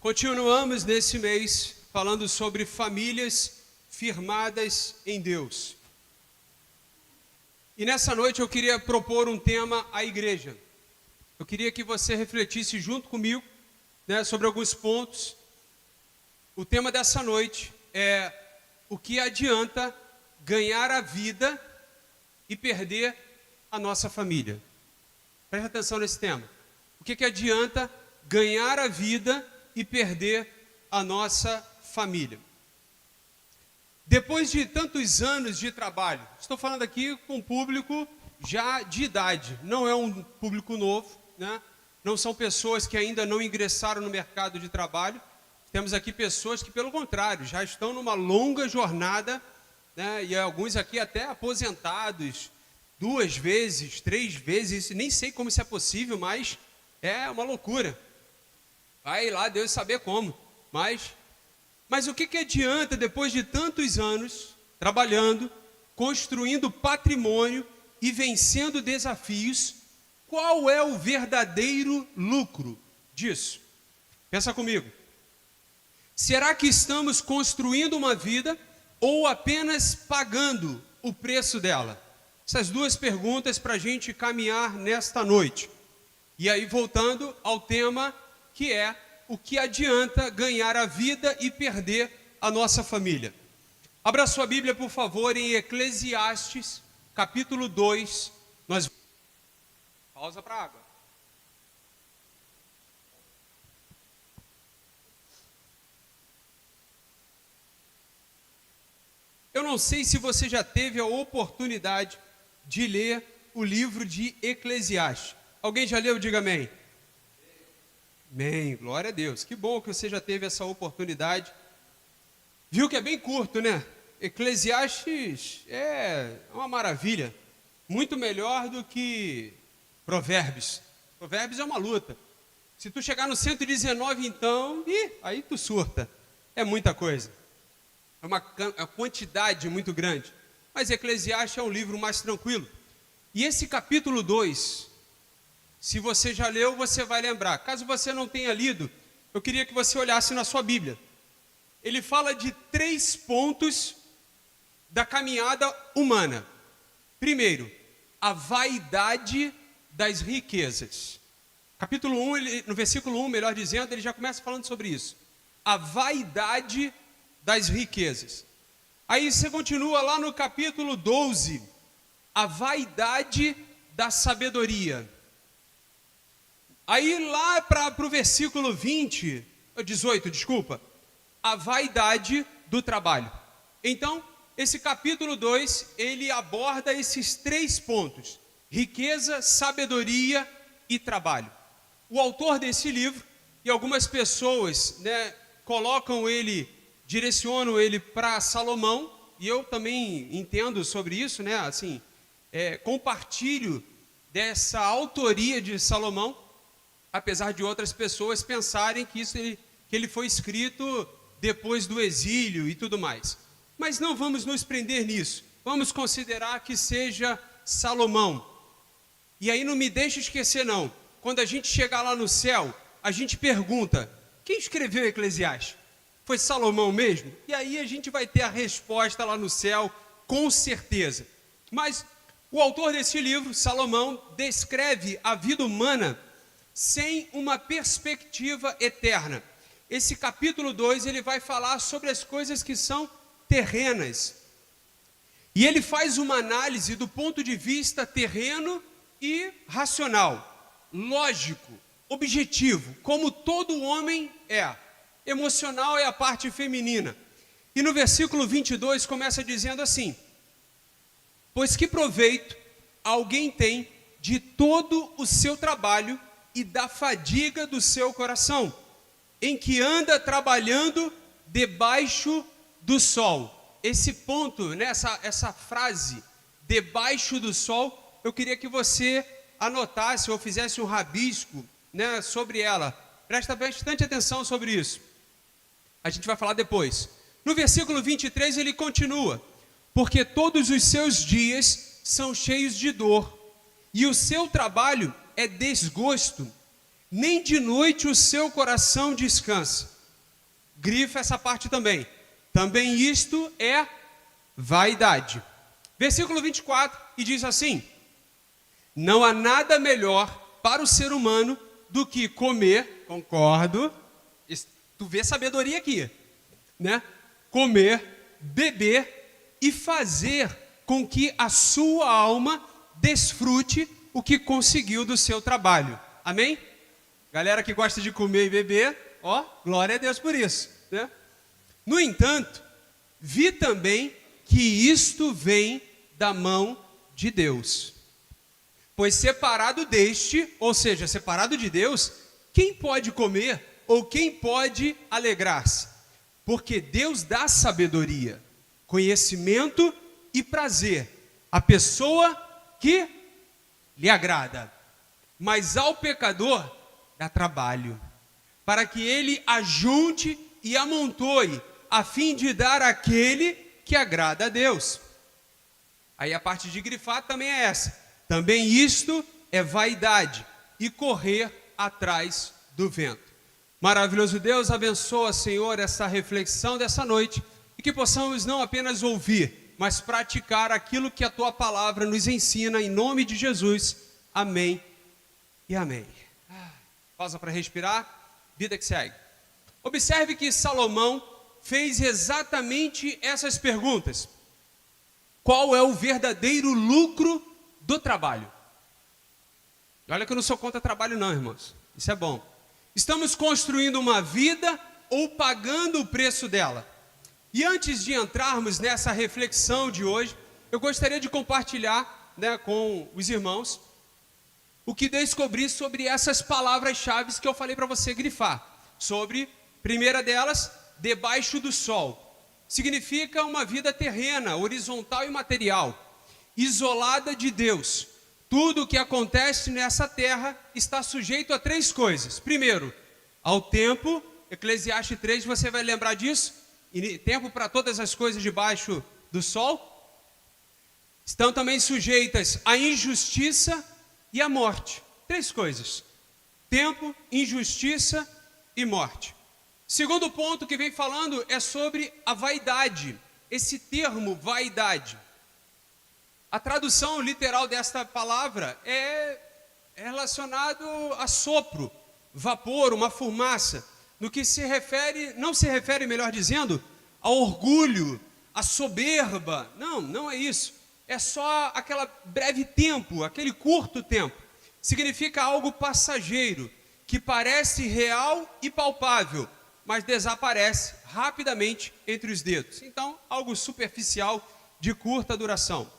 Continuamos nesse mês falando sobre famílias firmadas em Deus. E nessa noite eu queria propor um tema à igreja. Eu queria que você refletisse junto comigo, sobre alguns pontos. O tema dessa noite é o que adianta ganhar a vida e perder a nossa família. Preste atenção nesse tema. O que adianta ganhar a vida e perder a nossa família? Depois de tantos anos de trabalho, estou falando aqui com um público já de idade, não é um público novo, não são pessoas que ainda não ingressaram no mercado de trabalho. Temos aqui pessoas que, pelo contrário, já estão numa longa jornada, e alguns aqui até aposentados 2 vezes, 3 vezes, nem sei como isso é possível, mas é uma loucura. Vai lá Deus saber como, mas o que adianta depois de tantos anos trabalhando, construindo patrimônio e vencendo desafios? Qual é o verdadeiro lucro disso? Pensa comigo. Será que estamos construindo uma vida ou apenas pagando o preço dela? Essas duas perguntas para a gente caminhar nesta noite. E aí voltando ao tema que é o que adianta ganhar a vida e perder a nossa família. Abra sua Bíblia, por favor, em Eclesiastes, capítulo 2. Pausa para a água. Eu não sei se você já teve a oportunidade de ler o livro de Eclesiastes. Alguém já leu? Diga amém. Amém, glória a Deus. Que bom que você já teve essa oportunidade. Viu que é bem curto, né? Eclesiastes é uma maravilha. Muito melhor do que Provérbios. Provérbios é uma luta. Se tu chegar no 119, então, aí tu surta. É muita coisa. É uma quantidade muito grande. Mas Eclesiastes é um livro mais tranquilo. E esse capítulo 2... se você já leu, você vai lembrar. Caso você não tenha lido, eu queria que você olhasse na sua Bíblia. Ele fala de 3 pontos da caminhada humana. Primeiro, a vaidade das riquezas. Capítulo 1, no versículo 1, melhor dizendo, ele já começa falando sobre isso. A vaidade das riquezas. Aí você continua lá no capítulo 12, a vaidade da sabedoria. Aí lá para o versículo 18, a vaidade do trabalho. Então, esse capítulo 2, ele aborda esses 3 pontos: riqueza, sabedoria e trabalho. O autor desse livro, e algumas pessoas direcionam ele para Salomão, e eu também entendo sobre isso, compartilho dessa autoria de Salomão, apesar de outras pessoas pensarem que ele foi escrito depois do exílio e tudo mais. Mas não vamos nos prender nisso. Vamos considerar que seja Salomão. E aí não me deixe esquecer não. Quando a gente chegar lá no céu, a gente pergunta: quem escreveu Eclesiastes? Foi Salomão mesmo? E aí a gente vai ter a resposta lá no céu, com certeza. Mas o autor desse livro, Salomão, descreve a vida humana sem uma perspectiva eterna. Esse capítulo 2, ele vai falar sobre as coisas que são terrenas. E ele faz uma análise do ponto de vista terreno e racional, lógico, objetivo, como todo homem é. Emocional é a parte feminina. E no versículo 22 começa dizendo assim: pois que proveito alguém tem de todo o seu trabalho e da fadiga do seu coração, em que anda trabalhando debaixo do sol. Esse ponto, essa frase, debaixo do sol, eu queria que você anotasse ou fizesse um rabisco sobre ela. Presta bastante atenção sobre isso. A gente vai falar depois. No versículo 23 ele continua: porque todos os seus dias são cheios de dor, e o seu trabalho é desgosto, nem de noite o seu coração descansa. grifa essa parte também. Também isto é vaidade. Versículo 24, e diz assim: não há nada melhor para o ser humano do que comer, concordo, tu vê sabedoria aqui, né? Comer, beber e fazer com que a sua alma desfrute o que conseguiu do seu trabalho. Amém? Galera que gosta de comer e beber, ó, glória a Deus por isso, né? No entanto, vi também que isto vem da mão de Deus. Pois separado deste, ou seja, separado de Deus, quem pode comer ou quem pode alegrar-se? Porque Deus dá sabedoria, conhecimento e prazer à pessoa que lhe agrada. Mas ao pecador dá trabalho, para que ele ajunte e amontoe, a fim de dar àquele que agrada a Deus. Aí a parte de grifar também é essa. Também isto é vaidade e correr atrás do vento. Maravilhoso Deus, abençoa, Senhor, essa reflexão dessa noite e que possamos não apenas ouvir, mas praticar aquilo que a Tua palavra nos ensina, em nome de Jesus. Amém e amém. Pausa para respirar, vida que segue. Observe que Salomão fez exatamente essas perguntas. Qual é o verdadeiro lucro do trabalho? Olha que eu não sou contra trabalho não, irmãos. Isso é bom. Estamos construindo uma vida ou pagando o preço dela? E antes de entrarmos nessa reflexão de hoje, eu gostaria de compartilhar, né, com os irmãos o que descobri sobre essas palavras-chave que eu falei para você grifar. Sobre, primeira delas, debaixo do sol. Significa uma vida terrena, horizontal e material, isolada de Deus. Tudo o que acontece nessa terra está sujeito a três coisas. Primeiro, ao tempo. Eclesiastes 3, você vai lembrar disso. E tempo para todas as coisas debaixo do sol. Estão também sujeitas à injustiça e à morte. Três coisas: tempo, injustiça e morte. Segundo ponto que vem falando é sobre a vaidade. Esse termo vaidade, a tradução literal desta palavra é relacionado a sopro, vapor, uma fumaça, no que se refere, não se refere, melhor dizendo, a orgulho, a soberba. Não é isso. É só aquele breve tempo, aquele curto tempo. Significa algo passageiro, que parece real e palpável, mas desaparece rapidamente entre os dedos. Então, algo superficial, de curta duração.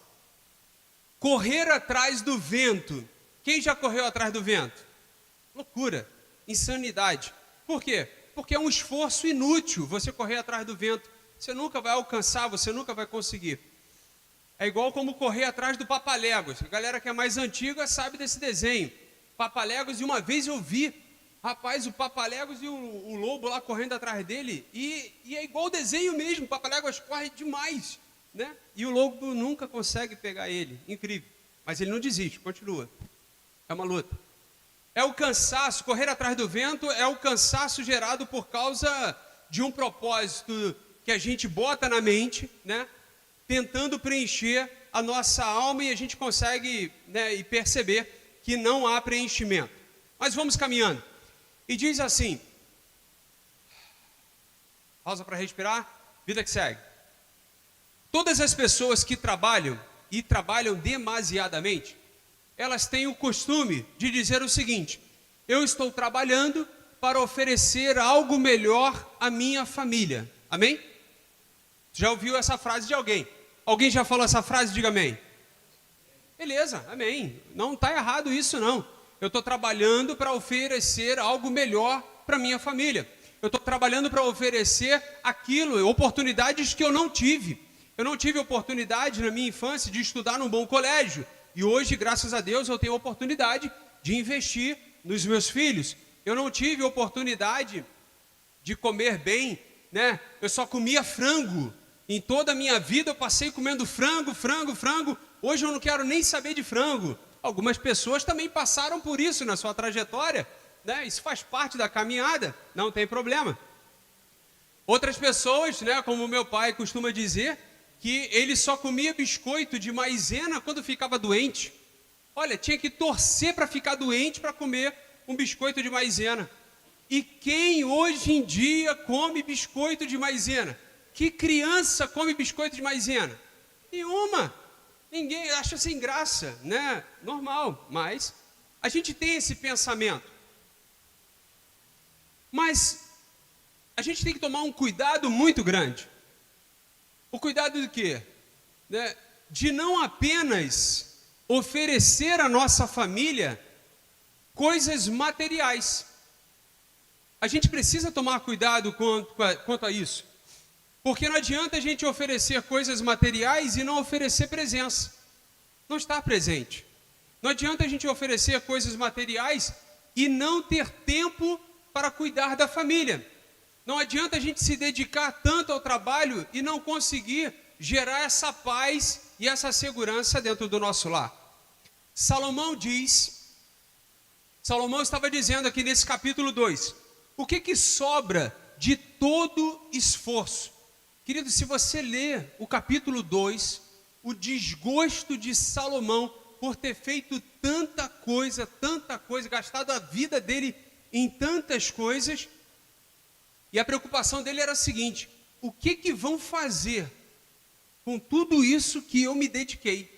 Correr atrás do vento. Quem já correu atrás do vento? Loucura, insanidade. Por quê? Porque é um esforço inútil você correr atrás do vento. Você nunca vai alcançar, você nunca vai conseguir. É igual como correr atrás do Papaléguas. A galera que é mais antiga sabe desse desenho. Papaléguas, e uma vez eu vi, rapaz, o Papaléguas e o lobo lá correndo atrás dele, e é igual o desenho mesmo. O Papaléguas corre demais, né? E o lobo nunca consegue pegar ele. Incrível. Mas ele não desiste, continua. É uma luta. É o cansaço, correr atrás do vento é o cansaço gerado por causa de um propósito que a gente bota na mente, né? Tentando preencher a nossa alma, e a gente consegue, né, e perceber que não há preenchimento. Mas vamos caminhando. E diz assim, pausa para respirar, vida que segue. Todas as pessoas que trabalham, e trabalham demasiadamente, elas têm o costume de dizer o seguinte: eu estou trabalhando para oferecer algo melhor à minha família. Amém? Já ouviu essa frase de alguém? Alguém já falou essa frase? Diga amém. Beleza, amém. Não está errado isso não. Eu estou trabalhando para oferecer algo melhor para minha família. Eu estou trabalhando para oferecer aquilo, oportunidades que eu não tive. Eu não tive oportunidade na minha infância de estudar num bom colégio. E hoje, graças a Deus, eu tenho a oportunidade de investir nos meus filhos. Eu não tive oportunidade de comer bem, né? Eu só comia frango. Em toda a minha vida eu passei comendo frango. Hoje eu não quero nem saber de frango. Algumas pessoas também passaram por isso na sua trajetória, né? Isso faz parte da caminhada, não tem problema. Outras pessoas, né, como meu pai costuma dizer, que ele só comia biscoito de maisena quando ficava doente. Olha, tinha que torcer para ficar doente para comer um biscoito de maisena. E quem hoje em dia come biscoito de maisena? Que criança come biscoito de maisena? Nenhuma. Ninguém acha sem graça, né? Normal, mas a gente tem esse pensamento. Mas a gente tem que tomar um cuidado muito grande. O cuidado de quê? Né? De não apenas oferecer à nossa família coisas materiais. A gente precisa tomar cuidado quanto a isso. Porque não adianta a gente oferecer coisas materiais e não oferecer presença. Não estar presente. Não adianta a gente oferecer coisas materiais e não ter tempo para cuidar da família. Não adianta a gente se dedicar tanto ao trabalho e não conseguir gerar essa paz e essa segurança dentro do nosso lar. Salomão estava dizendo aqui nesse capítulo 2, o que sobra de todo esforço? Querido, se você ler o capítulo 2, o desgosto de Salomão por ter feito tanta coisa, gastado a vida dele em tantas coisas, e a preocupação dele era a seguinte: o que vão fazer com tudo isso que eu me dediquei?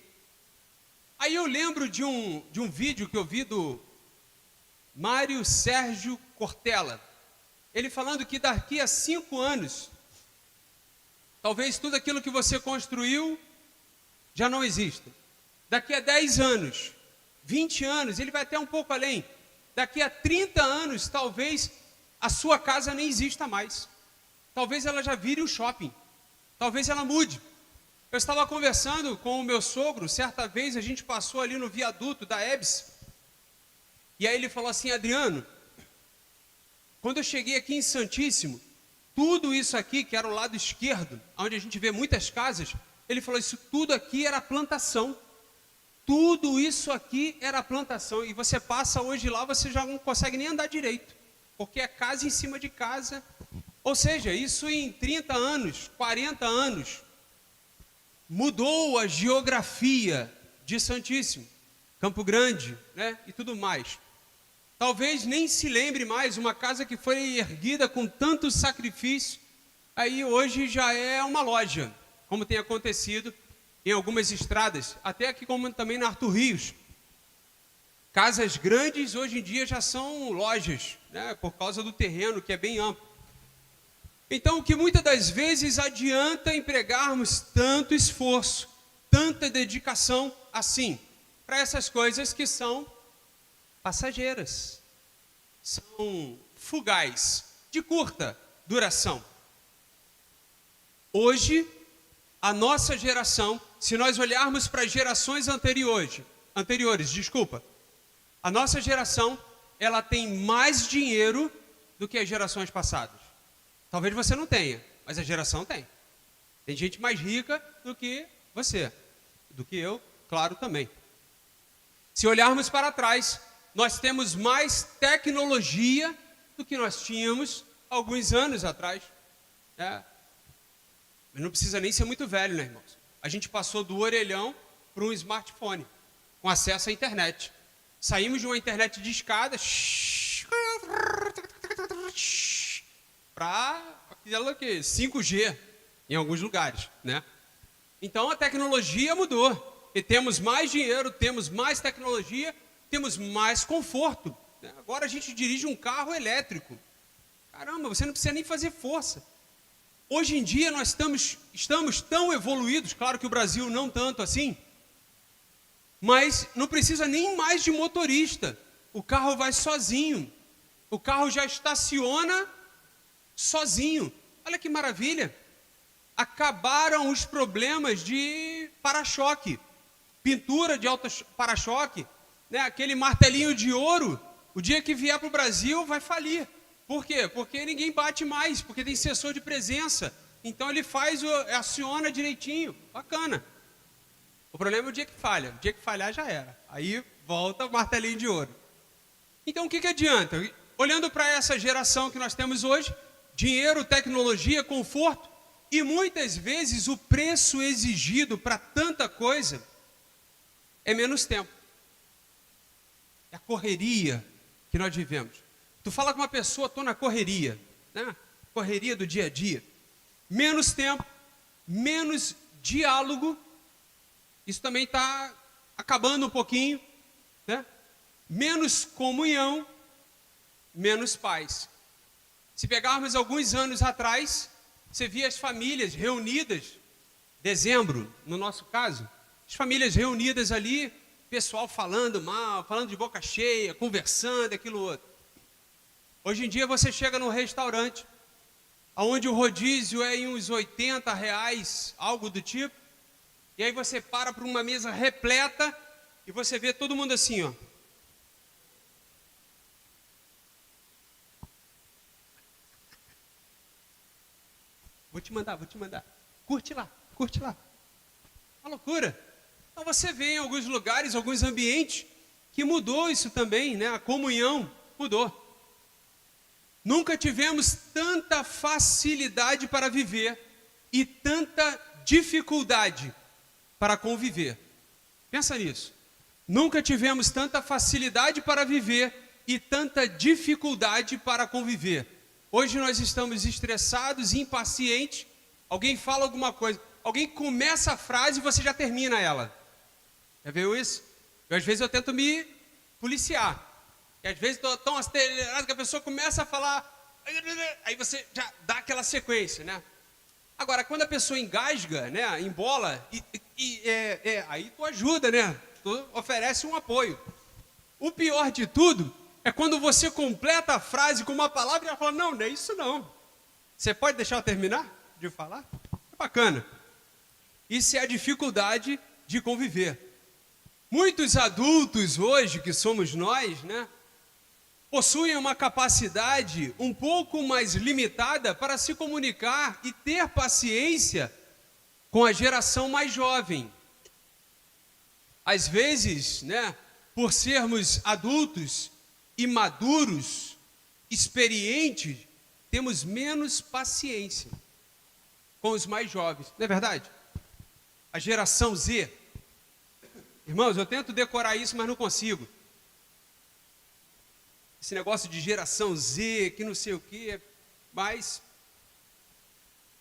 Aí eu lembro de um vídeo que eu vi do Mário Sérgio Cortella, ele falando que daqui a 5 anos, talvez tudo aquilo que você construiu já não exista. Daqui a 10 anos, 20 anos, ele vai até um pouco além. Daqui a 30 anos, talvez a sua casa nem exista mais. Talvez ela já vire um shopping. Talvez ela mude. Eu estava conversando com o meu sogro, certa vez a gente passou ali no viaduto da Ebs. E aí ele falou assim: Adriano, quando eu cheguei aqui em Santíssimo, tudo isso aqui, que era o lado esquerdo, onde a gente vê muitas casas, ele falou, isso tudo aqui era plantação. Tudo isso aqui era plantação. E você passa hoje lá, você já não consegue nem andar direito, porque é casa em cima de casa. Ou seja, isso em 30 anos, 40 anos, mudou a geografia de Santíssimo, Campo Grande, né, e tudo mais. Talvez nem se lembre mais, uma casa que foi erguida com tanto sacrifício, aí hoje já é uma loja, como tem acontecido em algumas estradas, até aqui como também na Arthur Rios. Casas grandes hoje em dia já são lojas, né, por causa do terreno que é bem amplo. Então, o que muitas das vezes adianta empregarmos tanto esforço, tanta dedicação assim, para essas coisas que são passageiras, são fugaz, de curta duração. Hoje, a nossa geração, se nós olharmos para as gerações anteriores, a nossa geração, ela tem mais dinheiro do que as gerações passadas. Talvez você não tenha, mas a geração tem. Tem gente mais rica do que você, do que eu, claro, também. Se olharmos para trás, nós temos mais tecnologia do que nós tínhamos alguns anos atrás. Não precisa nem ser muito velho, né, irmãos? A gente passou do orelhão para um smartphone, com acesso à internet. Saímos de uma internet de escada para aquela que 5G em alguns lugares, né? Então a tecnologia mudou. E temos mais dinheiro, temos mais tecnologia, temos mais conforto. Né? Agora a gente dirige um carro elétrico. Caramba, você não precisa nem fazer força. Hoje em dia nós estamos tão evoluídos, claro que o Brasil não tanto assim, mas não precisa nem mais de motorista. O carro vai sozinho. O carro já estaciona sozinho. Olha que maravilha. Acabaram os problemas de para-choque, pintura de para-choque, né? Aquele martelinho de ouro, o dia que vier para o Brasil vai falir. Por quê? Porque ninguém bate mais, porque tem sensor de presença. Então ele aciona direitinho, bacana. O problema é o dia que falha. O dia que falhar já era. Aí volta o martelinho de ouro. Então o que adianta? Olhando para essa geração que nós temos hoje, dinheiro, tecnologia, conforto, e muitas vezes o preço exigido para tanta coisa é menos tempo. É a correria que nós vivemos. Tu fala com uma pessoa, estou na correria, né? Correria do dia a dia. Menos tempo, menos diálogo. Isso também está acabando um pouquinho, né? Menos comunhão, menos paz. Se pegarmos alguns anos atrás, você via as famílias reunidas, dezembro, no nosso caso, as famílias reunidas ali, pessoal falando mal, falando de boca cheia, conversando, aquilo outro. Hoje em dia você chega num restaurante, onde o rodízio é em uns R$ 80, algo do tipo, e aí você para uma mesa repleta e você vê todo mundo assim, ó. Vou te mandar. Curte lá. Uma loucura. Então você vê em alguns lugares, alguns ambientes, que mudou isso também, né? A comunhão mudou. Nunca tivemos tanta facilidade para viver e tanta dificuldade para conviver. Pensa nisso. Nunca tivemos tanta facilidade para viver e tanta dificuldade para conviver. Hoje nós estamos estressados, impacientes. Alguém fala alguma coisa, alguém começa a frase e você já termina ela. Já viu isso? Às vezes eu tento me policiar. E às vezes estou tão acelerado que a pessoa começa a falar, aí você já dá aquela sequência, né? Agora, quando a pessoa engasga, né, embola, aí tu ajuda, né? Tu oferece um apoio. O pior de tudo é quando você completa a frase com uma palavra e ela fala, não é isso não. Você pode deixar eu terminar de falar? É bacana. Isso é a dificuldade de conviver. Muitos adultos hoje, que somos nós, né, possuem uma capacidade um pouco mais limitada para se comunicar e ter paciência com a geração mais jovem. Às vezes, né, por sermos adultos, imaduros, experientes, temos menos paciência com os mais jovens. Não é verdade? A geração Z. Irmãos, eu tento decorar isso, mas não consigo. Esse negócio de geração Z, que não sei o quê, mas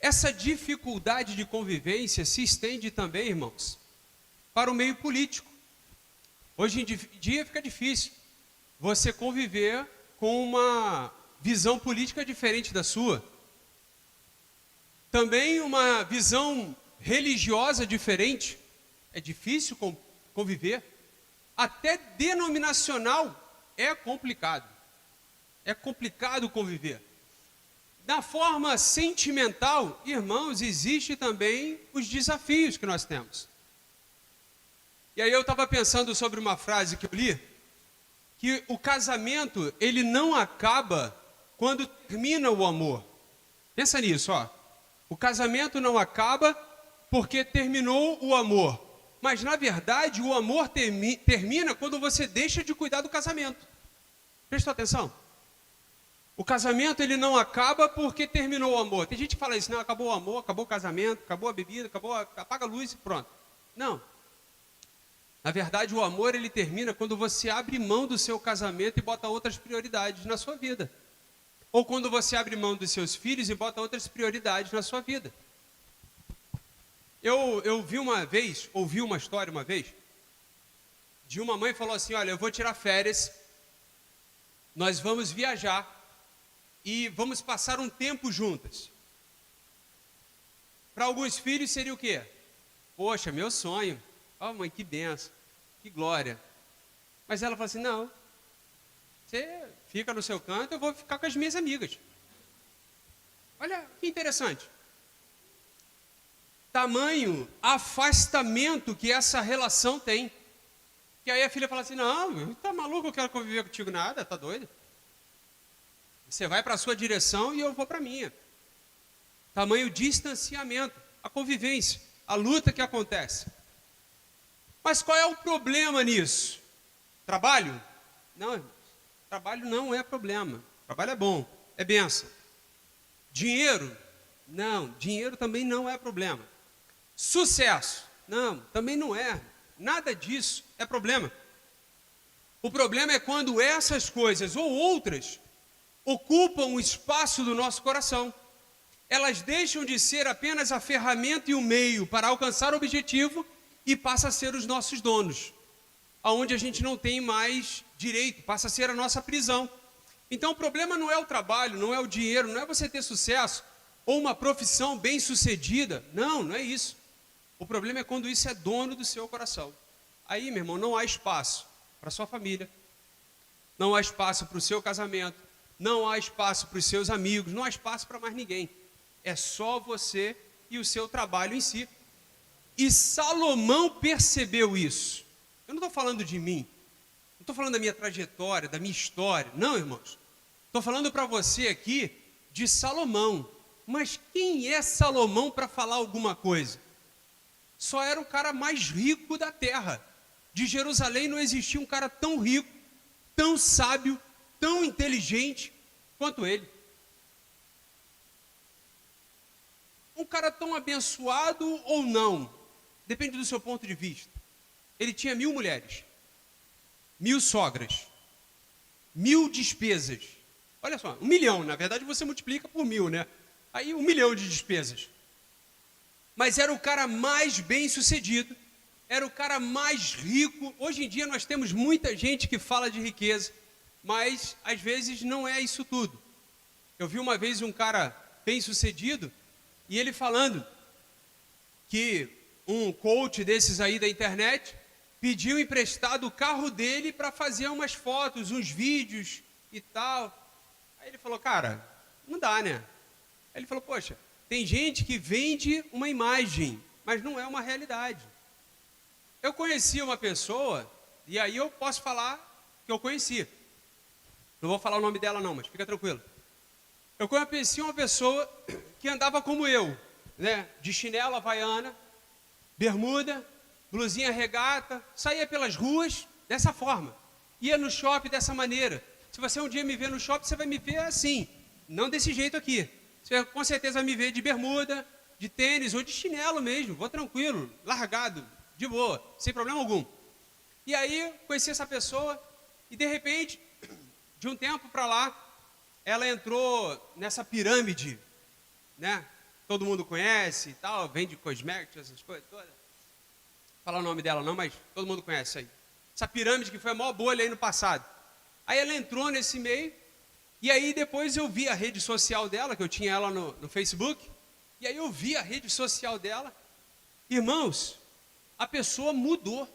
essa dificuldade de convivência se estende também, irmãos, para o meio político. Hoje em dia fica difícil você conviver com uma visão política diferente da sua. Também uma visão religiosa diferente. É difícil conviver. Até denominacional é complicado. É complicado conviver. Na forma sentimental, irmãos, existe também os desafios que nós temos. E aí eu estava pensando sobre uma frase que eu li, que o casamento, ele não acaba quando termina o amor. Pensa nisso, ó. O casamento não acaba porque terminou o amor. Mas, na verdade, o amor termina quando você deixa de cuidar do casamento. Prestou atenção? O casamento, ele não acaba porque terminou o amor. Tem gente que fala isso, não, acabou o amor, acabou o casamento, acabou a bebida, apaga a luz e pronto. Não. Na verdade, o amor, ele termina quando você abre mão do seu casamento e bota outras prioridades na sua vida. Ou quando você abre mão dos seus filhos e bota outras prioridades na sua vida. Eu ouvi uma história uma vez, de uma mãe que falou assim, olha, eu vou tirar férias, nós vamos viajar e vamos passar um tempo juntas. Para alguns filhos seria o quê? Poxa, meu sonho. Oh, mãe, que benção, que glória. Mas ela falou assim, não, você fica no seu canto, eu vou ficar com as minhas amigas. Olha que interessante. Tamanho afastamento que essa relação tem. Que aí a filha fala assim, não, tá maluco, eu quero conviver contigo nada, tá doido? Você vai para a sua direção e eu vou para a minha. Tamanho distanciamento, a convivência, a luta que acontece. Mas qual é o problema nisso? Trabalho? Não, trabalho não é problema. Trabalho é bom, é bênção. Dinheiro? Não, dinheiro também não é problema. Sucesso? Não, também não é. Nada disso é problema. O problema é quando essas coisas ou outras ocupam o espaço do nosso coração. Elas deixam de ser apenas a ferramenta e o meio para alcançar o objetivo e passa a ser os nossos donos, aonde a gente não tem mais direito, passa a ser a nossa prisão. Então o problema não é o trabalho, não é o dinheiro, não é você ter sucesso ou uma profissão bem-sucedida. Não, não é isso. O problema é quando isso é dono do seu coração. Aí, meu irmão, não há espaço para sua família, não há espaço para o seu casamento, não há espaço para os seus amigos, não há espaço para mais ninguém. É só você e o seu trabalho em si. E Salomão percebeu isso. Eu não estou falando de mim, não estou falando da minha trajetória, da minha história. Não, irmãos. Estou falando para você aqui de Salomão. Mas quem é Salomão para falar alguma coisa? Só era o cara mais rico da terra. De Jerusalém não existia um cara tão rico, tão sábio, tão inteligente quanto ele. Um cara tão abençoado ou não, depende do seu ponto de vista. Ele tinha 1000 mulheres, 1000 sogras, 1000 despesas. Olha só, 1 milhão, na verdade você multiplica por 1000, né? Aí 1 milhão de despesas. Mas era o cara mais bem sucedido, era o cara mais rico. Hoje em dia nós temos muita gente que fala de riqueza, mas às vezes não é isso tudo. Eu vi uma vez um cara bem sucedido, e ele falando que um coach desses aí da internet pediu emprestado o carro dele para fazer umas fotos, uns vídeos e tal. Aí ele falou, cara, não dá, né? Aí ele falou, poxa, tem gente que vende uma imagem, mas não é uma realidade. Eu conheci uma pessoa, e aí eu posso falar que eu conheci. Não vou falar o nome dela não, mas fica tranquilo. Eu conheci uma pessoa que andava como eu, né? De chinela havaiana, bermuda, blusinha regata, saía pelas ruas dessa forma. Ia no shopping dessa maneira. Se você um dia me ver no shopping, você vai me ver assim, não desse jeito aqui. Você com certeza vai me ver de bermuda, de tênis ou de chinelo mesmo. Vou tranquilo, largado, de boa, sem problema algum. E aí, conheci essa pessoa e de repente, de um tempo para lá, ela entrou nessa pirâmide, né? Todo mundo conhece e tal, vende cosméticos, essas coisas todas. Não vou falar o nome dela não, mas todo mundo conhece aí. Essa pirâmide que foi a maior bolha aí no passado. Aí ela entrou nesse meio, e aí depois eu vi a rede social dela, que eu tinha ela no Facebook, e aí eu vi a rede social dela. Irmãos, a pessoa mudou.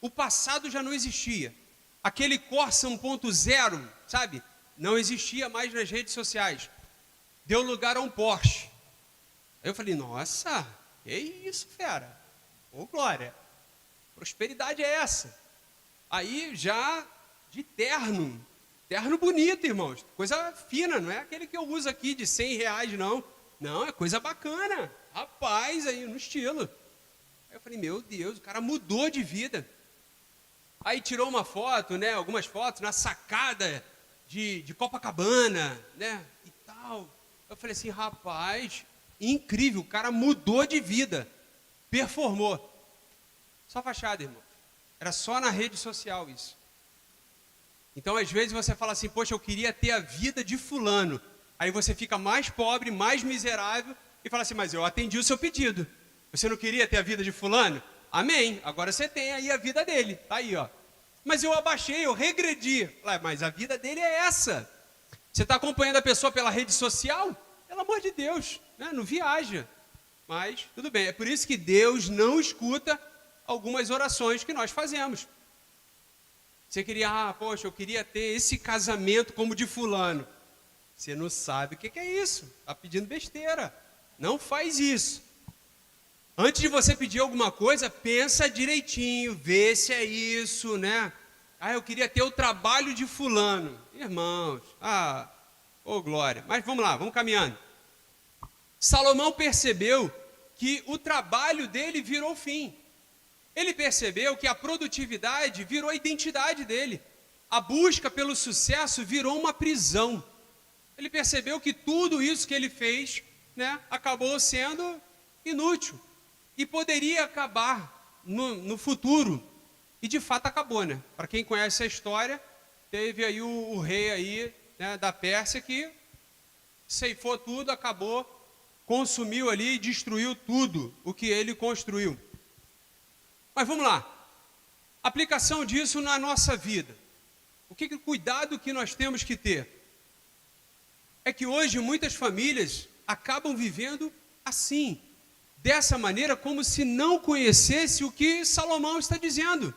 O passado já não existia. Aquele Corsa 1.0, sabe? Não existia mais nas redes sociais. Deu lugar a um Porsche. Aí eu falei, nossa, que isso, fera? Ô, glória, prosperidade é essa? Aí já de terno bonito, irmãos. Coisa fina, não é aquele que eu uso aqui de R$100, não. Não, é coisa bacana. Rapaz, aí no estilo. Aí eu falei, meu Deus, o cara mudou de vida. Aí tirou uma foto, né? Algumas fotos na sacada de Copacabana, né? E tal. Eu falei assim, rapaz, incrível, o cara mudou de vida, performou. Só fachada, irmão. Era só na rede social isso. Então, às vezes você fala assim, poxa, eu queria ter a vida de fulano. Aí você fica mais pobre, mais miserável e fala assim, mas eu atendi o seu pedido. Você não queria ter a vida de fulano? Amém. Agora você tem aí a vida dele. Tá aí, ó. Mas eu abaixei, eu regredi. Mas a vida dele é essa. Você está acompanhando a pessoa pela rede social? Pelo amor de Deus, né? Não viaja. Mas tudo bem. É por isso que Deus não escuta algumas orações que nós fazemos. Você queria, poxa, eu queria ter esse casamento como de fulano. Você não sabe o que é isso. Está pedindo besteira. Não faz isso. Antes de você pedir alguma coisa, pensa direitinho, vê se é isso, né? Eu queria ter o trabalho de fulano. Irmãos, glória. Mas vamos lá, vamos caminhando. Salomão percebeu que o trabalho dele virou fim. Ele percebeu que a produtividade virou a identidade dele. A busca pelo sucesso virou uma prisão. Ele percebeu que tudo isso que ele fez, né, acabou sendo inútil e poderia acabar no futuro. E de fato acabou, né? Para quem conhece a história, teve aí o rei aí, né, da Pérsia que ceifou tudo, acabou, consumiu ali e destruiu tudo o que ele construiu. Mas vamos lá. Aplicação disso na nossa vida. O cuidado que nós temos que ter? É que hoje muitas famílias acabam vivendo assim, dessa maneira, como se não conhecesse o que Salomão está dizendo.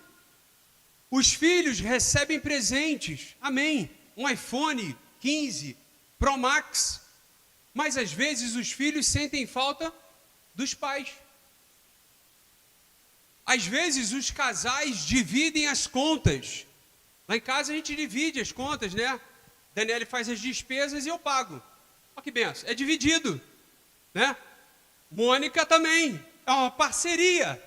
Os filhos recebem presentes, amém, um iPhone 15 Pro Max, mas às vezes os filhos sentem falta dos pais. Às vezes os casais dividem as contas. Lá em casa a gente divide as contas, né? Daniele faz as despesas e eu pago. Olha que benção, é dividido, né? Mônica também, é uma parceria.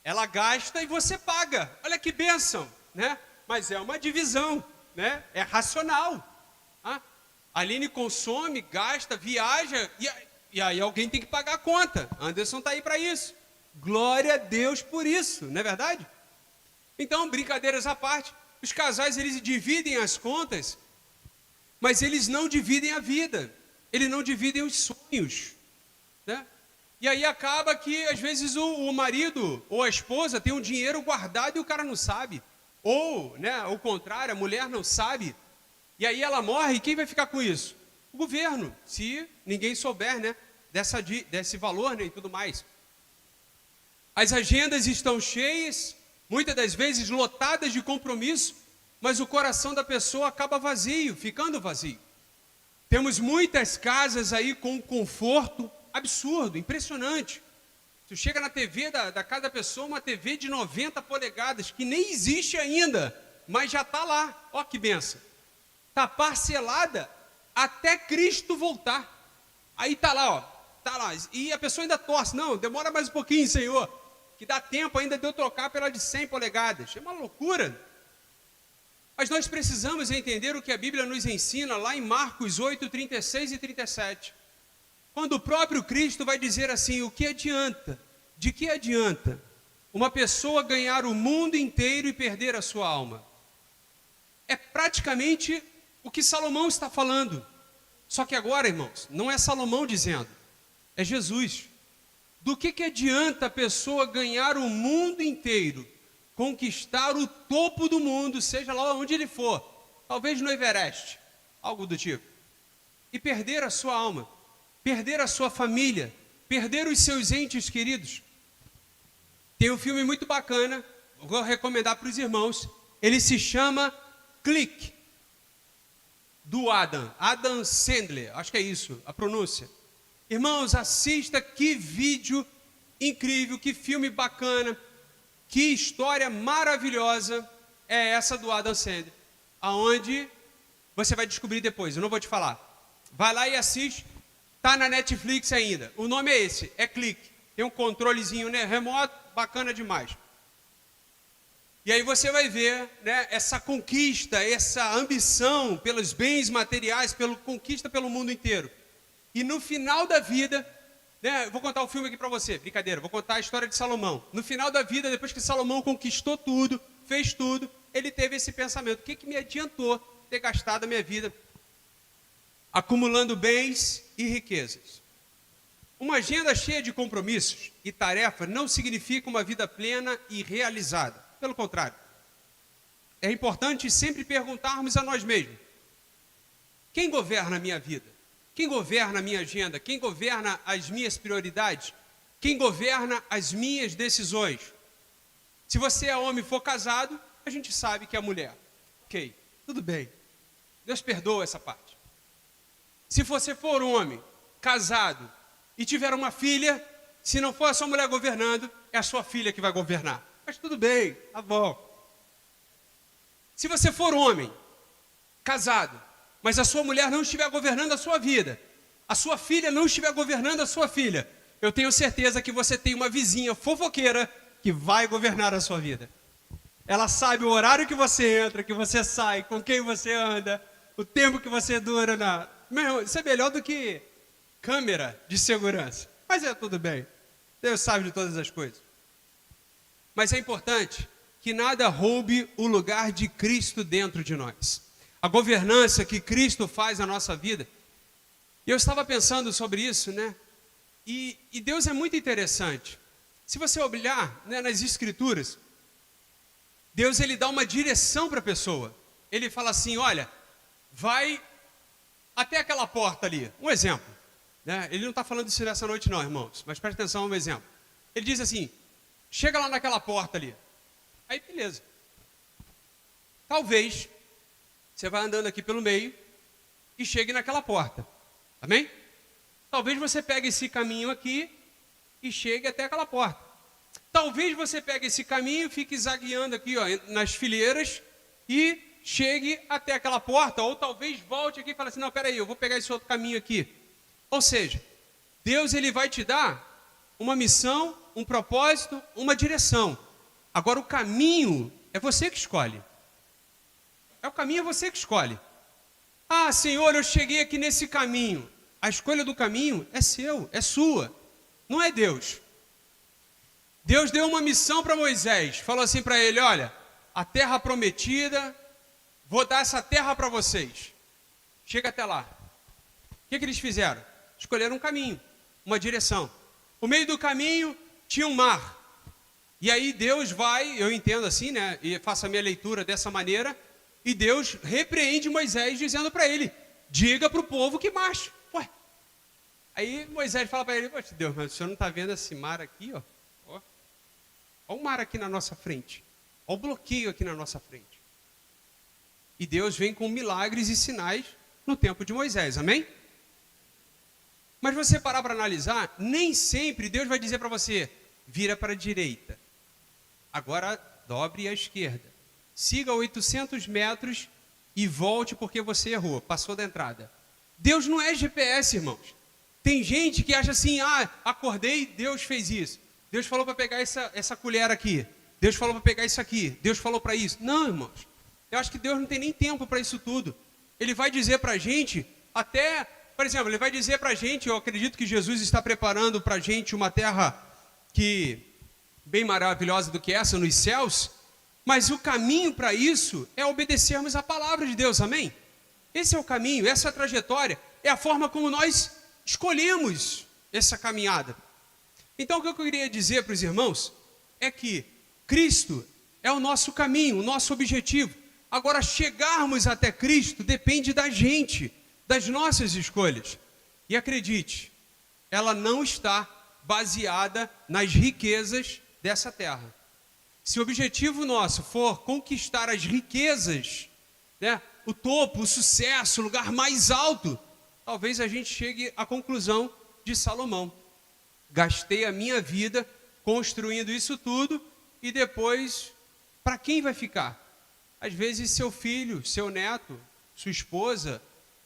Ela gasta e você paga. Olha que bênção, né? Mas é uma divisão, né? É racional. A Aline consome, gasta, viaja e aí alguém tem que pagar a conta. Anderson está aí para isso. Glória a Deus por isso, não é verdade? Então, brincadeiras à parte, os casais eles dividem as contas, mas eles não dividem a vida. Eles não dividem os sonhos, né? E aí acaba que, às vezes, o marido ou a esposa tem um dinheiro guardado e o cara não sabe. Ou, né, ao contrário, a mulher não sabe. E aí ela morre e quem vai ficar com isso? O governo, se ninguém souber, né, desse valor, né, e tudo mais. As agendas estão cheias, muitas das vezes lotadas de compromisso, mas o coração da pessoa acaba vazio, ficando vazio. Temos muitas casas aí com conforto absurdo, impressionante. Você chega na TV da casa da pessoa, uma TV de 90 polegadas, que nem existe ainda, mas já está lá. Ó que benção. Está parcelada até Cristo voltar. Aí está lá, ó. Está lá. E a pessoa ainda torce. Não, demora mais um pouquinho, Senhor. Que dá tempo ainda de eu trocar pela de 100 polegadas. É uma loucura. Mas nós precisamos entender o que a Bíblia nos ensina lá em Marcos 8, 36 e 37. Quando o próprio Cristo vai dizer assim, o que adianta? De que adianta uma pessoa ganhar o mundo inteiro e perder a sua alma? É praticamente o que Salomão está falando. Só que agora, irmãos, não é Salomão dizendo, é Jesus. Do que adianta a pessoa ganhar o mundo inteiro, conquistar o topo do mundo, seja lá onde ele for, talvez no Everest, algo do tipo, e perder a sua alma? Perder a sua família, perder os seus entes queridos. Tem um filme muito bacana, vou recomendar para os irmãos, ele se chama Clique, do Adam Sandler, acho que é isso, a pronúncia. Irmãos, assista, que vídeo incrível, que filme bacana, que história maravilhosa é essa do Adam Sandler, aonde você vai descobrir depois, eu não vou te falar. Vai lá e assiste. Está na Netflix ainda. O nome é esse, é Clique. Tem um controlezinho, né, remoto, bacana demais. E aí você vai ver, né, essa conquista, essa ambição pelos bens materiais, pela conquista pelo mundo inteiro. E no final da vida, né, eu vou contar o filme aqui para você, brincadeira, vou contar a história de Salomão. No final da vida, depois que Salomão conquistou tudo, fez tudo, ele teve esse pensamento, o que me adiantou ter gastado a minha vida acumulando bens e riquezas? Uma agenda cheia de compromissos e tarefas não significa uma vida plena e realizada. Pelo contrário, é importante sempre perguntarmos a nós mesmos, quem governa a minha vida? Quem governa a minha agenda? Quem governa as minhas prioridades? Quem governa as minhas decisões? Se você é homem e for casado, a gente sabe que é mulher. Ok, tudo bem. Deus perdoa essa parte. Se você for um homem casado e tiver uma filha, se não for a sua mulher governando, é a sua filha que vai governar. Mas tudo bem, tá bom. Se você for um homem casado, mas a sua mulher não estiver governando a sua vida, a sua filha não estiver governando a sua filha, eu tenho certeza que você tem uma vizinha fofoqueira que vai governar a sua vida. Ela sabe o horário que você entra, que você sai, com quem você anda, o tempo que você dura na... Meu irmão, isso é melhor do que câmera de segurança. Mas é tudo bem. Deus sabe de todas as coisas. Mas é importante que nada roube o lugar de Cristo dentro de nós. A governança que Cristo faz na nossa vida. E eu estava pensando sobre isso, né? E Deus é muito interessante. Se você olhar, né, nas Escrituras, Deus ele dá uma direção para a pessoa. Ele fala assim, olha, vai até aquela porta ali. Um exemplo. Né? Ele não está falando isso nessa noite não, irmãos. Mas preste atenção a um exemplo. Ele diz assim, chega lá naquela porta ali. Aí beleza. Talvez você vai andando aqui pelo meio e chegue naquela porta. Amém? Talvez você pegue esse caminho aqui e chegue até aquela porta. Talvez você pegue esse caminho e fique zagueando aqui, ó, nas fileiras e chegue até aquela porta. Ou talvez volte aqui e fale assim, não, peraí, eu vou pegar esse outro caminho aqui. Ou seja, Deus ele vai te dar uma missão, um propósito, uma direção. Agora o caminho é você que escolhe. O caminho é você que escolhe. Ah, Senhor, eu cheguei aqui nesse caminho. A escolha do caminho é seu, é sua. Não é Deus. Deus deu uma missão para Moisés. Falou assim para ele, olha, a terra prometida, vou dar essa terra para vocês. Chega até lá. O que eles fizeram? Escolheram um caminho, uma direção. No meio do caminho tinha um mar. E aí Deus vai, eu entendo assim, né? E faço a minha leitura dessa maneira. E Deus repreende Moisés dizendo para ele, diga para o povo que marche. Ué. Aí Moisés fala para ele, poxa Deus, mas o senhor não está vendo esse mar aqui, ó? Olha o mar aqui na nossa frente. Olha o bloqueio aqui na nossa frente. E Deus vem com milagres e sinais no tempo de Moisés, amém? Mas você parar para analisar, nem sempre Deus vai dizer para você, vira para a direita. Agora dobre à esquerda. Siga 800 metros e volte porque você errou, passou da entrada. Deus não é GPS, irmãos. Tem gente que acha assim, acordei, Deus fez isso. Deus falou para pegar essa colher aqui. Deus falou para pegar isso aqui. Deus falou para isso. Não, irmãos. Eu acho que Deus não tem nem tempo para isso tudo. Ele vai dizer para a gente, até, por exemplo, ele vai dizer para a gente, eu acredito que Jesus está preparando para a gente uma terra bem maravilhosa do que essa, nos céus, mas o caminho para isso é obedecermos a palavra de Deus, amém? Esse é o caminho, essa é a trajetória, é a forma como nós escolhemos essa caminhada. Então o que eu queria dizer para os irmãos é que Cristo é o nosso caminho, o nosso objetivo. Agora chegarmos até Cristo depende da gente, das nossas escolhas. E acredite, ela não está baseada nas riquezas dessa terra. Se o objetivo nosso for conquistar as riquezas, né, o topo, o sucesso, o lugar mais alto, talvez a gente chegue à conclusão de Salomão. Gastei a minha vida construindo isso tudo e depois, para quem vai ficar? Às vezes seu filho, seu neto, sua esposa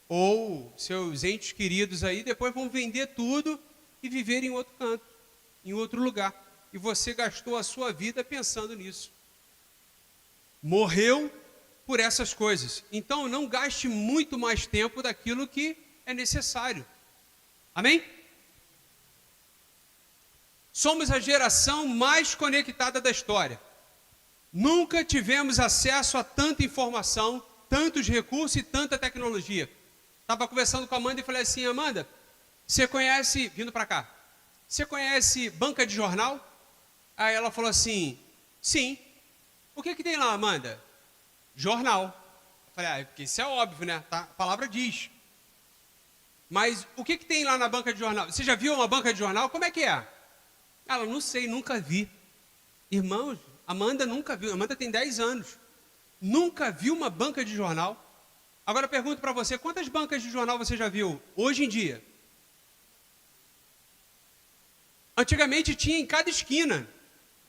ou seus entes queridos aí, depois vão vender tudo e viver em outro canto, em outro lugar. E você gastou a sua vida pensando nisso. Morreu por essas coisas. Então não gaste muito mais tempo daquilo que é necessário. Amém? Somos a geração mais conectada da história. Nunca tivemos acesso a tanta informação, tantos recursos e tanta tecnologia. Estava conversando com a Amanda e falei assim, Amanda, você conhece, vindo para cá, você conhece banca de jornal? Aí ela falou assim, sim. O que tem lá, Amanda? Jornal. Eu falei, porque isso é óbvio, né? Tá? A palavra diz. Mas o que tem lá na banca de jornal? Você já viu uma banca de jornal? Como é que é? Ela, não sei, nunca vi. Irmãos, Amanda nunca viu. Amanda tem 10 anos. Nunca viu uma banca de jornal. Agora eu pergunto para você, quantas bancas de jornal você já viu hoje em dia? Antigamente tinha em cada esquina.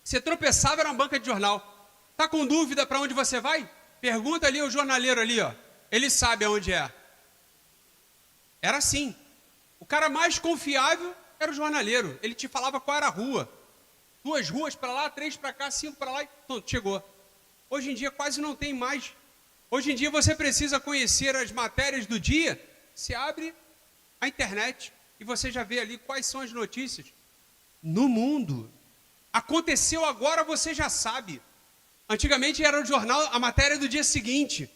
Você tropeçava, era uma banca de jornal. Está com dúvida para onde você vai? Pergunta ali ao jornaleiro ali, ó. Ele sabe aonde é. Era assim. O cara mais confiável era o jornaleiro. Ele te falava qual era a rua. 2 ruas para lá, 3 para cá, 5 para lá e pronto, chegou. Hoje em dia quase não tem mais Hoje em dia você precisa conhecer as matérias do dia, se abre a internet e você já vê ali quais são as notícias no mundo. Aconteceu agora, você já sabe. Antigamente era o jornal, a matéria do dia seguinte.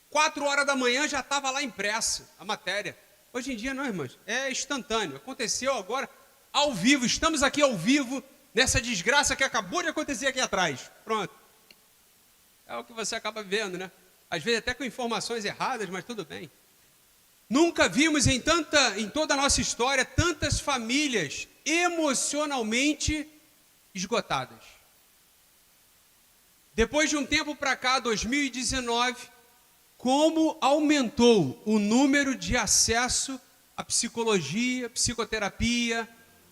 4 horas da manhã já estava lá impressa a matéria. Hoje em dia não, irmãos, é instantâneo. Aconteceu agora, ao vivo. Estamos aqui ao vivo, nessa desgraça que acabou de acontecer aqui atrás. Pronto. É o que você acaba vendo, né? Às vezes até com informações erradas, mas tudo bem. Nunca vimos em toda a nossa história tantas famílias emocionalmente esgotadas. Depois de um tempo para cá, 2019, como aumentou o número de acesso à psicologia, psicoterapia,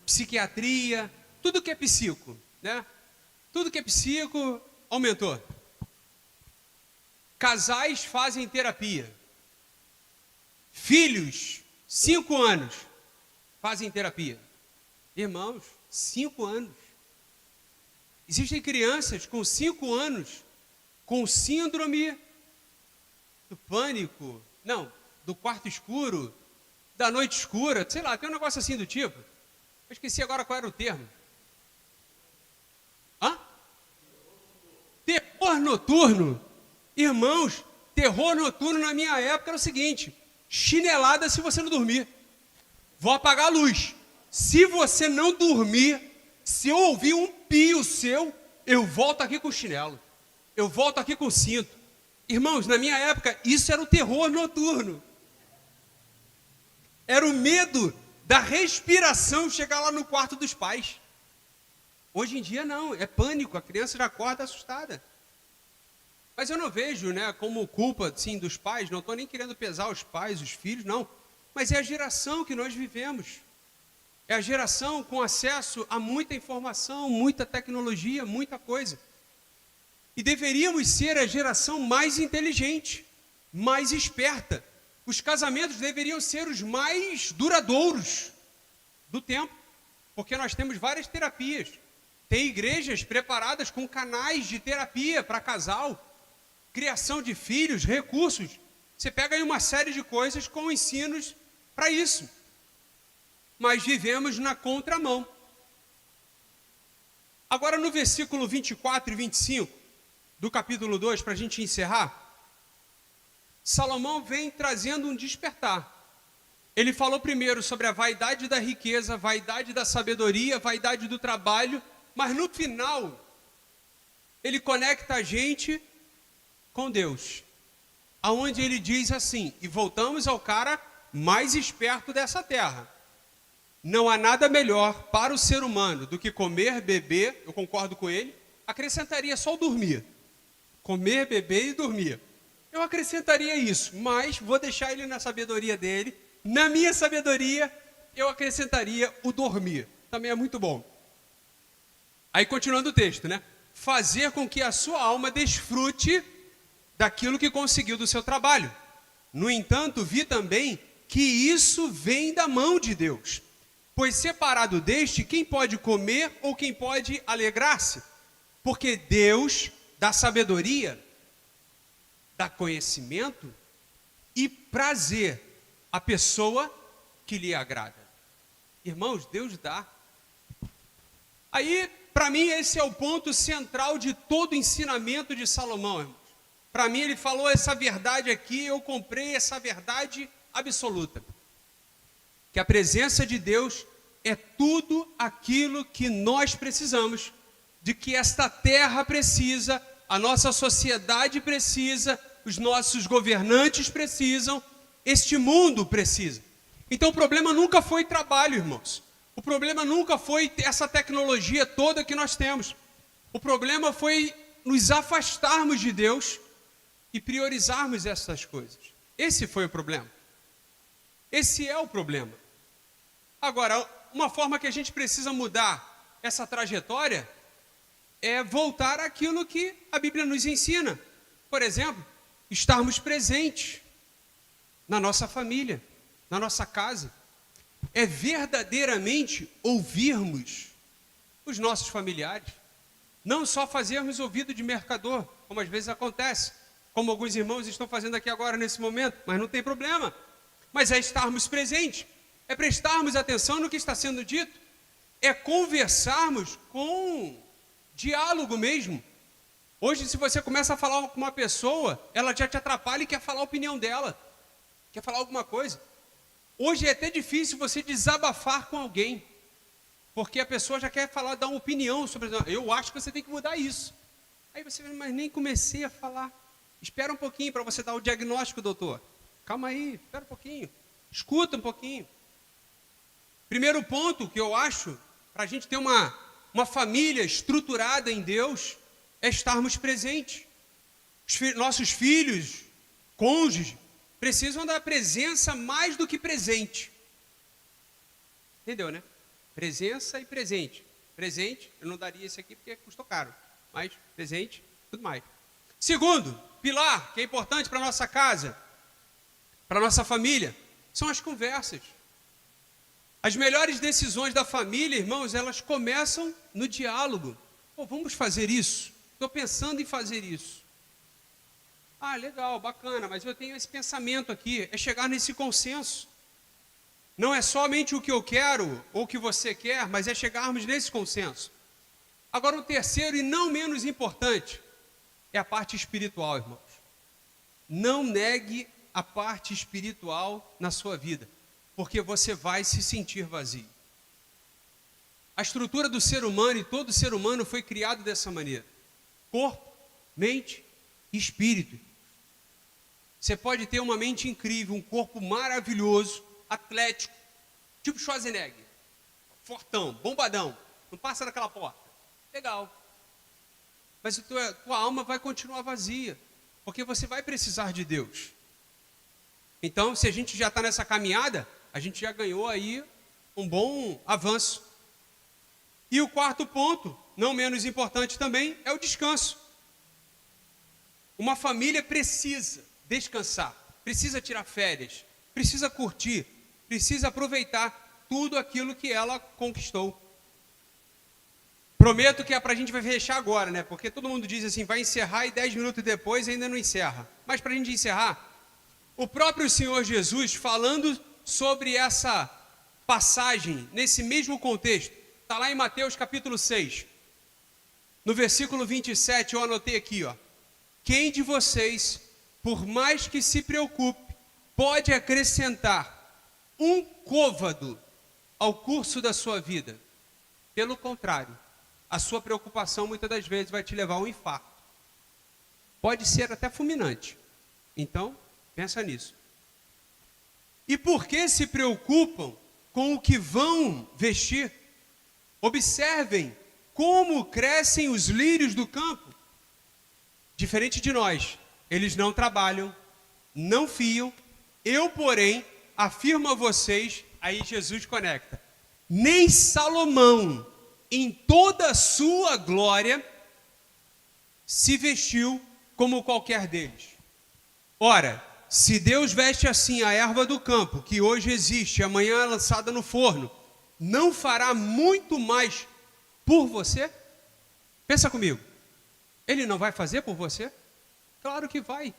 psiquiatria, tudo que é psico, né? Tudo que é psico aumentou. Casais fazem terapia. Filhos, 5 anos, fazem terapia. Irmãos, 5 anos. Existem crianças com 5 anos com síndrome do pânico, não, do quarto escuro, da noite escura, sei lá, tem um negócio assim do tipo. Eu esqueci agora qual era o termo. Hã? Terror noturno. Irmãos, terror noturno na minha época era o seguinte: chinelada se você não dormir. Vou apagar a luz. Se você não dormir, se eu ouvir um pio seu, eu volto aqui com o chinelo. Eu volto aqui com o cinto. Irmãos, na minha época, isso era o terror noturno. Era o medo da respiração chegar lá no quarto dos pais. Hoje em dia não, é pânico, a criança já acorda assustada. Mas eu não vejo, né, como culpa, sim, dos pais, não estou nem querendo pesar os pais, os filhos, não. Mas é a geração que nós vivemos. É a geração com acesso a muita informação, muita tecnologia, muita coisa. E deveríamos ser a geração mais inteligente, mais esperta. Os casamentos deveriam ser os mais duradouros do tempo, porque nós temos várias terapias. Tem igrejas preparadas com canais de terapia para casal, criação de filhos, recursos. Você pega aí uma série de coisas com ensinos para isso. Mas vivemos na contramão. Agora no versículo 24 e 25 do capítulo 2, para a gente encerrar, Salomão vem trazendo um despertar. Ele falou primeiro sobre a vaidade da riqueza, vaidade da sabedoria, vaidade do trabalho, mas no final, ele conecta a gente com Deus, aonde ele diz assim, e voltamos ao cara mais esperto dessa terra: não há nada melhor para o ser humano do que comer, beber, eu concordo com ele, acrescentaria só o dormir, comer, beber e dormir, eu acrescentaria isso, mas vou deixar ele na sabedoria dele. Na minha sabedoria, eu acrescentaria o dormir, também é muito bom. Aí continuando o texto, né? Fazer com que a sua alma desfrute daquilo que conseguiu do seu trabalho. No entanto, vi também que isso vem da mão de Deus. Pois separado deste, quem pode comer ou quem pode alegrar-se? Porque Deus dá sabedoria, dá conhecimento e prazer à pessoa que lhe agrada. Irmãos, Deus dá. Aí, para mim, esse é o ponto central de todo o ensinamento de Salomão, irmãos. Para mim, ele falou essa verdade aqui, eu comprei essa verdade absoluta. Que a presença de Deus é tudo aquilo que nós precisamos, de que esta terra precisa, a nossa sociedade precisa, os nossos governantes precisam, este mundo precisa. Então o problema nunca foi trabalho, irmãos. O problema nunca foi essa tecnologia toda que nós temos. O problema foi nos afastarmos de Deus e priorizarmos essas coisas. Esse foi o problema. Esse é o problema. Agora, uma forma que a gente precisa mudar essa trajetória é voltar àquilo que a Bíblia nos ensina. Por exemplo, estarmos presentes na nossa família, na nossa casa. É verdadeiramente ouvirmos os nossos familiares. Não só fazermos ouvido de mercador, como às vezes acontece. como alguns irmãos estão fazendo aqui agora nesse momento, mas não tem problema. Mas é estarmos presentes, é prestarmos atenção no que está sendo dito, é conversarmos com diálogo mesmo. Hoje, se você começa a falar com uma pessoa, ela já te atrapalha e quer falar a opinião dela, quer falar alguma coisa. Hoje é até difícil você desabafar com alguém, porque a pessoa já quer falar, dar uma opinião sobre, eu acho que você tem que mudar isso. Aí você, mas nem comecei a falar. Espera um pouquinho para você dar o diagnóstico, doutor. Calma aí, espera um pouquinho. Escuta um pouquinho. Primeiro ponto que eu acho, para a gente ter uma família estruturada em Deus, é estarmos presentes. Nossos filhos, cônjuges, precisam da presença mais do que presente. Entendeu, né? Presença e presente. Presente, eu não daria esse aqui porque custou caro. Mas presente, tudo mais. Segundo, pilar, que é importante para a nossa casa, para a nossa família, são as conversas. As melhores decisões da família, irmãos, elas começam no diálogo. Pô, vamos fazer isso? Estou pensando em fazer isso. Ah, legal, bacana, mas eu tenho esse pensamento aqui, é chegar nesse consenso. Não é somente o que eu quero ou o que você quer, mas é chegarmos nesse consenso. Agora, o terceiro e não menos importante é a parte espiritual, irmãos. Não negue a parte espiritual na sua vida, porque você vai se sentir vazio. A estrutura do ser humano e todo ser humano foi criado dessa maneira. Corpo, mente e espírito. Você pode ter uma mente incrível, um corpo maravilhoso, atlético, tipo Schwarzenegger, fortão, bombadão, não passa daquela porta. Legal. Mas a tua alma vai continuar vazia, porque você vai precisar de Deus. Então, se a gente já está nessa caminhada, a gente já ganhou aí um bom avanço. E o quarto ponto, não menos importante também, é o descanso. Uma família precisa descansar, precisa tirar férias, precisa curtir, precisa aproveitar tudo aquilo que ela conquistou. Prometo que é para a gente vai fechar agora, né? Porque todo mundo diz assim, vai encerrar e 10 minutos depois ainda não encerra. Mas para a gente encerrar, o próprio Senhor Jesus falando sobre essa passagem, nesse mesmo contexto, está lá em Mateus capítulo 6, no versículo 27, eu anotei aqui, ó. Quem de vocês, por mais que se preocupe, pode acrescentar um côvado ao curso da sua vida? Pelo contrário, a sua preocupação muitas das vezes vai te levar a um infarto. Pode ser até fulminante. Então, pensa nisso. E por que se preocupam com o que vão vestir? Observem como crescem os lírios do campo. Diferente de nós, eles não trabalham, não fiam. Eu, porém, afirmo a vocês, aí Jesus conecta, nem Salomão, em toda a sua glória, se vestiu como qualquer deles. Ora, se Deus veste assim a erva do campo, que hoje existe, amanhã é lançada no forno, não fará muito mais por você? Pensa comigo. Ele não vai fazer por você? Claro que vai.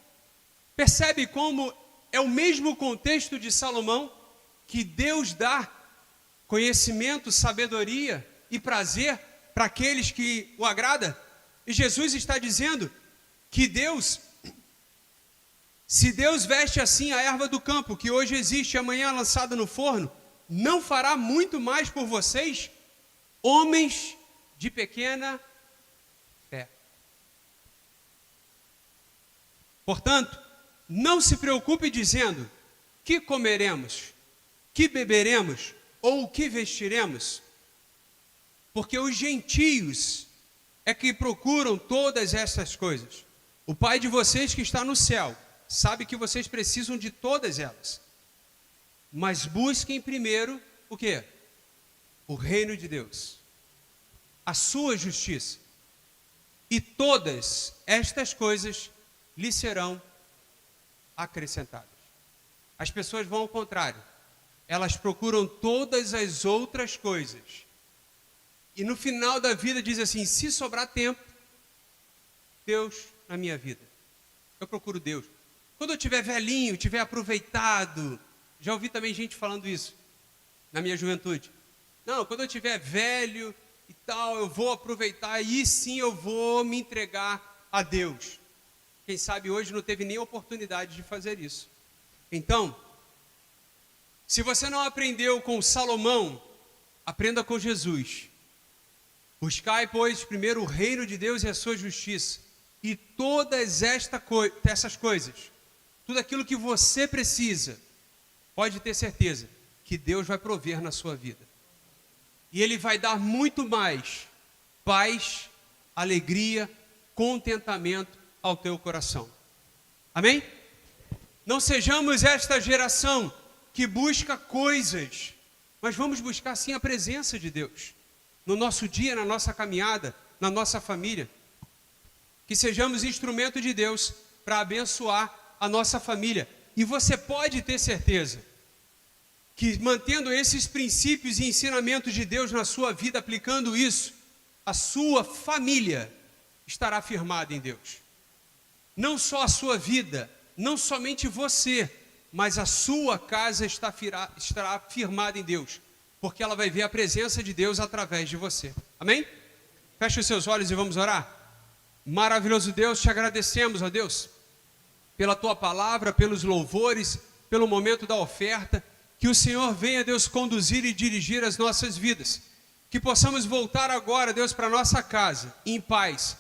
Percebe como é o mesmo contexto de Salomão, que Deus dá conhecimento, sabedoria e prazer para aqueles que o agrada? E Jesus está dizendo que Deus, se Deus veste assim a erva do campo, que hoje existe e amanhã é lançada no forno, não fará muito mais por vocês, homens de pequena fé. Portanto, não se preocupe dizendo, que comeremos, que beberemos, ou o que vestiremos, porque os gentios é que procuram todas essas coisas. O Pai de vocês que está no céu sabe que vocês precisam de todas elas. Mas busquem primeiro o quê? O reino de Deus, a sua justiça. E todas estas coisas lhe serão acrescentadas. As pessoas vão ao contrário. Elas procuram todas as outras coisas. E no final da vida diz assim, se sobrar tempo, Deus na minha vida. eu procuro Deus. Quando eu tiver velhinho, tiver aproveitado, já ouvi também gente falando isso na minha juventude. Não, quando eu tiver velho e tal, eu vou aproveitar e sim eu vou me entregar a Deus. Quem sabe hoje não teve nem oportunidade de fazer isso. Então, se você não aprendeu com Salomão, aprenda com Jesus. Buscai, pois, primeiro o reino de Deus e a sua justiça, e todas essas coisas, tudo aquilo que você precisa, pode ter certeza que Deus vai prover na sua vida. E Ele vai dar muito mais paz, alegria, contentamento ao teu coração. Amém? Não sejamos esta geração que busca coisas, mas vamos buscar sim a presença de Deus no nosso dia, na nossa caminhada, na nossa família. Que sejamos instrumento de Deus para abençoar a nossa família. E você pode ter certeza que mantendo esses princípios e ensinamentos de Deus na sua vida, aplicando isso, a sua família estará firmada em Deus. Não só a sua vida, não somente você, mas a sua casa estará firmada em Deus, porque ela vai ver a presença de Deus através de você. Amém? Feche os seus olhos e vamos orar. Maravilhoso Deus, te agradecemos, ó Deus, pela tua palavra, pelos louvores, pelo momento da oferta. Que o Senhor venha, Deus, conduzir e dirigir as nossas vidas. Que possamos voltar agora, Deus, para a nossa casa, em paz,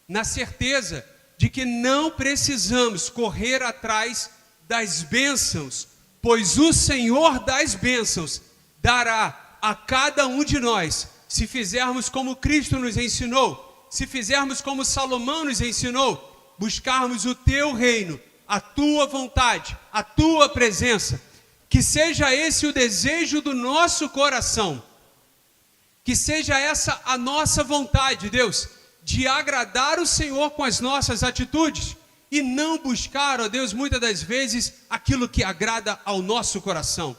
na certeza de que não precisamos correr atrás das bênçãos, pois o Senhor das bênçãos dará a cada um de nós, se fizermos como Cristo nos ensinou, se fizermos como Salomão nos ensinou, buscarmos o teu reino, a tua vontade, a tua presença. Que seja esse o desejo do nosso coração, que seja essa a nossa vontade, Deus, de agradar o Senhor com as nossas atitudes e não buscar, ó Deus, muitas das vezes aquilo que agrada ao nosso coração.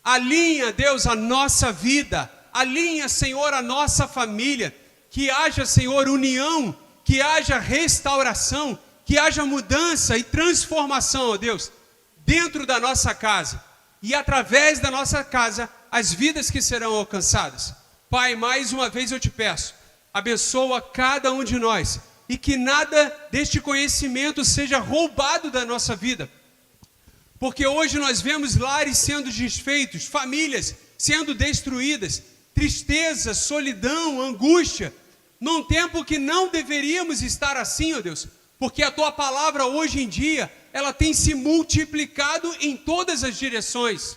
Alinha, Deus, a nossa vida, alinha, Senhor, a nossa família, que haja, Senhor, união, que haja restauração, que haja mudança e transformação, ó Deus, dentro da nossa casa. E através da nossa casa, as vidas que serão alcançadas. Pai, mais uma vez eu te peço, abençoa cada um de nós, e que nada deste conhecimento seja roubado da nossa vida. Porque hoje nós vemos lares sendo desfeitos, famílias sendo destruídas, tristeza, solidão, angústia, num tempo que não deveríamos estar assim, ó Deus, porque a tua palavra hoje em dia, ela tem se multiplicado em todas as direções.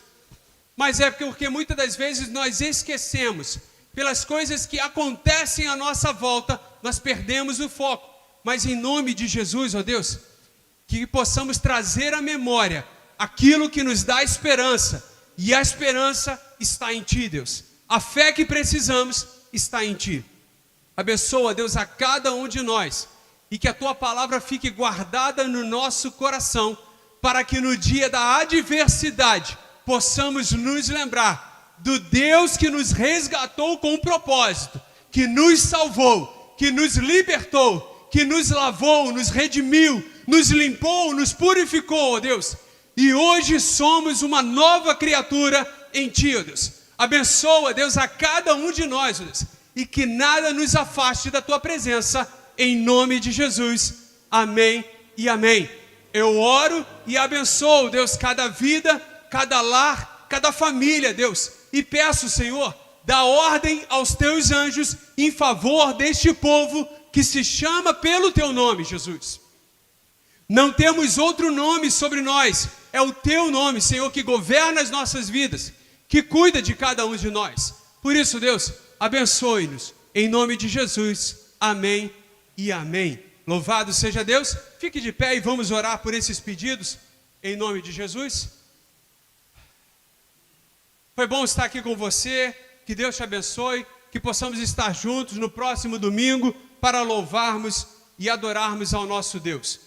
Mas é porque muitas das vezes nós esquecemos, pelas coisas que acontecem à nossa volta, nós perdemos o foco. Mas em nome de Jesus, ó Deus, que possamos trazer à memória aquilo que nos dá esperança, e a esperança está em Ti, Deus. A fé que precisamos está em Ti. Abençoa, Deus, a cada um de nós, e que a Tua palavra fique guardada no nosso coração, para que no dia da adversidade possamos nos lembrar do Deus que nos resgatou com um propósito, que nos salvou, que nos libertou, que nos lavou, nos redimiu, nos limpou, nos purificou, ó Deus. E hoje somos uma nova criatura em Ti, ó Deus. Abençoa, Deus, a cada um de nós, ó Deus, e que nada nos afaste da Tua presença, em nome de Jesus. Amém e amém. Eu oro e abençoo, Deus, cada vida, cada lar, cada família, Deus. E peço, Senhor, dá ordem aos Teus anjos em favor deste povo que se chama pelo Teu nome, Jesus. Não temos outro nome sobre nós, é o Teu nome, Senhor, que governa as nossas vidas, que cuida de cada um de nós. Por isso, Deus, abençoe-nos, em nome de Jesus. Amém e amém. Louvado seja Deus. Fique de pé e vamos orar por esses pedidos, em nome de Jesus. Foi bom estar aqui com você, que Deus te abençoe, que possamos estar juntos no próximo domingo, para louvarmos e adorarmos ao nosso Deus.